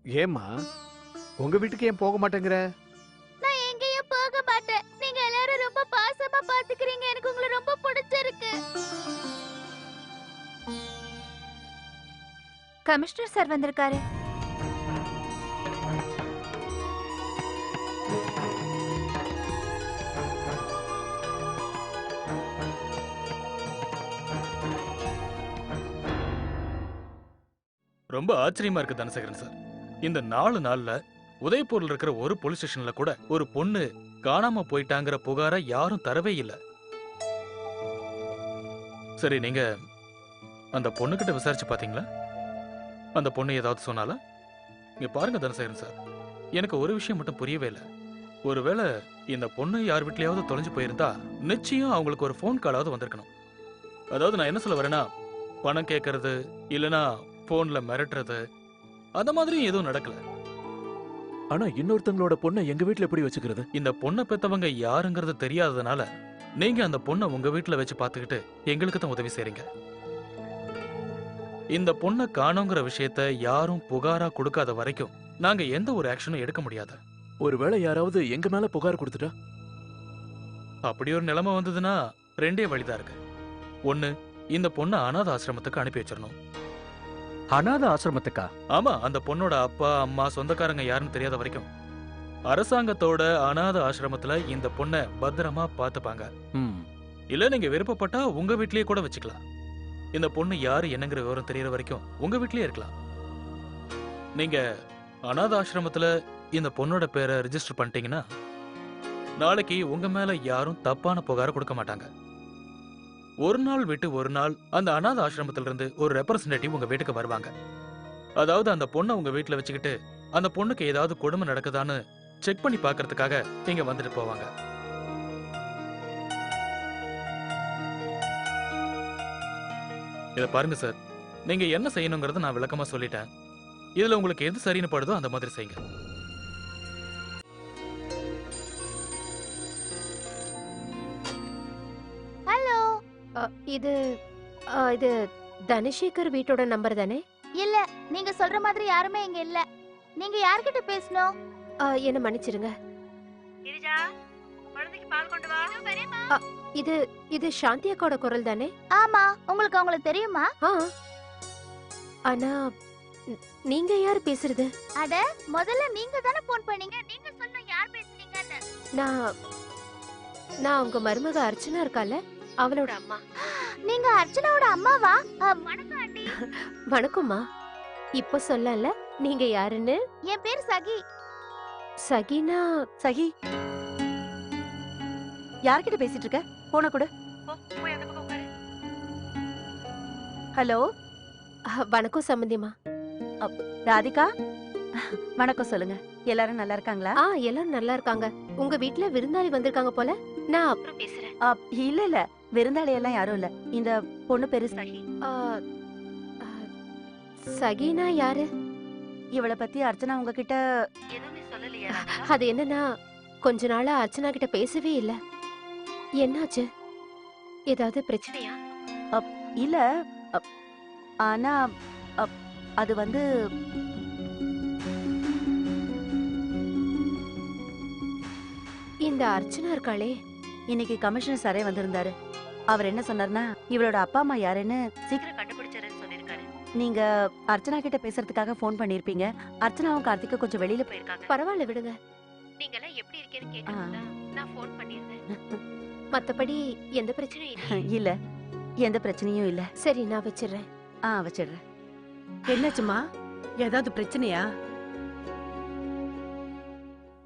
ஏம்மா உங்க வீட்டுக்கு ஏன் போக மாட்டேங்கிற? நான் எங்கேயும் போக மாட்டேன். நீங்க எல்லாரும் ரொம்ப பாசமா பாத்துக்கிறீங்க. எனக்கு உங்களை ரொம்ப பிடிச்சிருக்கு. கமிஷனர் சார் வந்திருக்காரு. ரொம்ப ஆச்சரியமா இருக்கு தனசேகரன் சார். இந்த 4 நாள்ல உதய்பூர்ல இருக்கிற ஒரு போலீஸ் ஸ்டேஷன்ல கூட ஒரு பொண்ணு காணாம போயிட்டாங்கிற புகாரை யாரும் தரவே இல்ல. சரி, நீங்க அந்த பொண்ணுகிட்ட விசாரிச்சு பாத்தீங்களா? அந்த பொண்ணு ஏதாவது சொன்னால? இங்க பாருங்க தனசேகரன் சார், எனக்கு ஒரு விஷயம் மட்டும் புரியவே இல்லை. ஒருவேளை இந்த பொண்ணு யார் வீட்லயாவது தொலைஞ்சு போயிருந்தா நிச்சயம் அவங்களுக்கு ஒரு ஃபோன் காலாவது வந்திருக்கணும். அதாவது நான் என்ன சொல்ல வரேன்னா, பணம் கேட்கறது இல்லனா போன்ல மிரட்டுறது அந்த மாதிரி எதுவும் நடக்கல. ஆனா இன்னொருத்தங்களோட பொண்ணை எங்க வீட்ல எப்படி வச்சுக்கிறது? இந்த பொண்ணை பெத்தவங்க யாருங்கிறது தெரியாததுனால நீங்க அந்த பொண்ணை உங்க வீட்ல வச்சு பாத்துக்கிட்டு எங்களுக்கு தான் உதவி செய்றீங்க. இந்த பொண்ணை காணோங்கிற விஷயத்த யாரும் புகாரா கொடுக்காத வரைக்கும் நாங்க எந்த ஒரு ஆக்ஷனும் எடுக்க முடியாது. ஒருவேளை யாராவது எங்க மேல புகார் கொடுத்துட்டா? அப்படி ஒரு நிலைமை வந்ததுன்னா 2 வழிதான் இருக்கு. ஒண்ணு, இந்த பொண்ணை அனாத ஆசிரமத்துக்கு அனுப்பி வச்சிடணும். அனாத ஆசிரமத்துக்கா? ஆமா, அந்த பொண்ணோட அப்பா அம்மா சொந்தக்காரங்க யாருன்னு தெரியாத வரைக்கும் அரசாங்கத்தோட அனாத ஆசிரமத்துல இந்த பொண்ணை பத்திரமா பாத்துப்பாங்க. இல்ல நீங்க விருப்பப்பட்டா உங்க வீட்லயே கூட வச்சுக்கலாம். இந்த பொண்ணு யாரு என்னங்கிற விவரம் தெரியற வரைக்கும் உங்க வீட்லயே இருக்கலாம். நீங்க அனாத ஆசிரமத்துல இந்த பொண்ணோட பேரை ரெஜிஸ்டர் பண்ணிட்டீங்கன்னா நாளைக்கு உங்க மேல யாரும் தப்பான புகார கொடுக்க மாட்டாங்க. ஒரு நாள் விட்டு ஒரு நாள் அந்த அனாத ஆசிரமத்துல இருந்து ஒரு ரெப்ரசன்டேட்டிவ் உங்க வீட்டுக்கு வருவாங்க. அதாவது அந்த பொண்ணை உங்க வீட்டுல வச்சுக்கிட்டு அந்த பொண்ணுக்கு ஏதாவது கொடுமை நடக்குதான்னு செக் பண்ணி பாக்குறதுக்காக இங்க வந்துட்டு போவாங்க. இத பாருங்க சார், நீங்க என்ன செய்யணுங்கிறத நான் விளக்கமா சொல்லிட்டேன். இதுல உங்களுக்கு எது சரின்னு படுதோ அந்த மாதிரி செய்யுங்க. ஹலோ, இது இது தனசேகர் வீட்டோட நம்பர் தானே? இல்ல, நீங்க சொல்ற மாதிரி யாருமே இங்க இல்ல. நீங்க யார்கிட்ட பேசணும்? என்ன மன்னிச்சிருங்க. கிரிஜா, குழந்தைக்கு பால் கொண்டு வா. இது இது சாந்தி அக்காவோட குரல் தானே? ஆமா, உங்களுக்கு அவங்கள தெரியுமா? ஆனா நீங்க யார் பேசுறது? அட, முதல்ல நீங்க தானே போன் பண்ணீங்க. நீங்க சொல்லுங்க யார் பேசுறீங்கன்னு. நான் உங்க மருமக அர்ச்சனா இருக்கால, அவளோட அம்மா. நீங்க அர்ச்சனாவோட அம்மாவா? வணக்கம் ஆண்டி. வணக்கம்மா. இப்ப சொல்லல நீங்க யாருன்னு? என் பேர் சகி. சகினா? சகி, யார்கிட்ட பேசிட்டு இருக்க? போன கூட. போய் அந்த பக்கம் உட்காரு. ஹலோ, வணக்கம் சம்பந்தியம்மா. ராதிகா, வணக்கம். சொல்லுங்க, எல்லாரும் நல்லா இருக்காங்களா? எல்லாரும் நல்லா இருக்காங்க. உங்க வீட்ல விருந்தாளி வந்திருக்காங்க போல. நான் அப்புறம் பேசுறேன். இல்ல இல்ல, விருந்தாளி எல்லாம் யாரும் இல்ல. இந்த பொண்ணு பேரு சகி. சகினா யாரு? இவளை பத்தி அர்ச்சனா உங்ககிட்ட எதுவுமே சொல்லலையா? அது என்னன்னா, கொஞ்ச நாளா அர்ச்சனா கிட்ட பேசவே இல்ல. என்னாச்சு? ஏதாவது பிரச்சனையா? இல்ல, ஆனா அது வந்து இந்த அர்ச்சனா இருக்காளே, இன்னைக்கு கமிஷனர் சாரே வந்திருந்தாரு. அவர் என்ன சொன்னார்னா, இவளோட அப்பா அம்மா யாருன்னு சீக்கிரம் கண்டுபிடிச்சாருன்னு சொல்லிருக்காரு. நீங்க அர்ச்சனா கிட்ட பேசுறதுக்காக போன் பண்ணிருப்பீங்க. அர்ச்சனாவும் கார்த்திக்கும் கொஞ்சம் வெளியில போயிருக்காங்க. பரவாயில்ல விடுங்க. நீங்க எல்லாம் எப்படி இருக்கீங்கன்னு கேட்டா நான் போன் பண்ணிருந்தேன். மத்தபடி எந்த பிரச்சனையும் இல்ல, எந்த பிரச்சனையும் இல்ல. சரி, நான் வச்சிடுறேன். வச்சிடுறேன். என்னாச்சுமா? ஏதாவது பிரச்சனையா?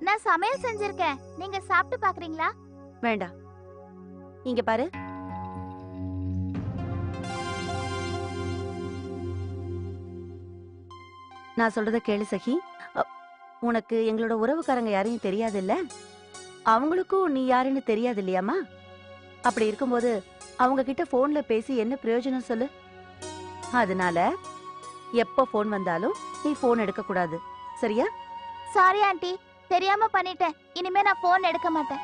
நான் சமையல் செஞ்சிருக்கேன். நீங்க சாப்பிட்டு பாக்குறீங்களா? வேண்டாம், இங்க பாரு. நான் சொல்றத கேளு சகி. உனக்கு எங்களோட உறவுக்காரங்க யாரையும் தெரியாது இல்ல? அவங்களுக்கும் நீ யாருன்னு தெரியாது இல்லையாமா? அப்படி இருக்கும்போது அவங்க கிட்ட போன்ல பேசி என்ன பிரயோஜனம் சொல்லு? அதனால எப்ப போன் வந்தாலும் நீ போன் எடுக்க கூடாது, சரியா? சாரி ஆண்டி, தெரியாம பண்ணிட்டேன். இனிமே நான் போன் எடுக்க மாட்டேன்.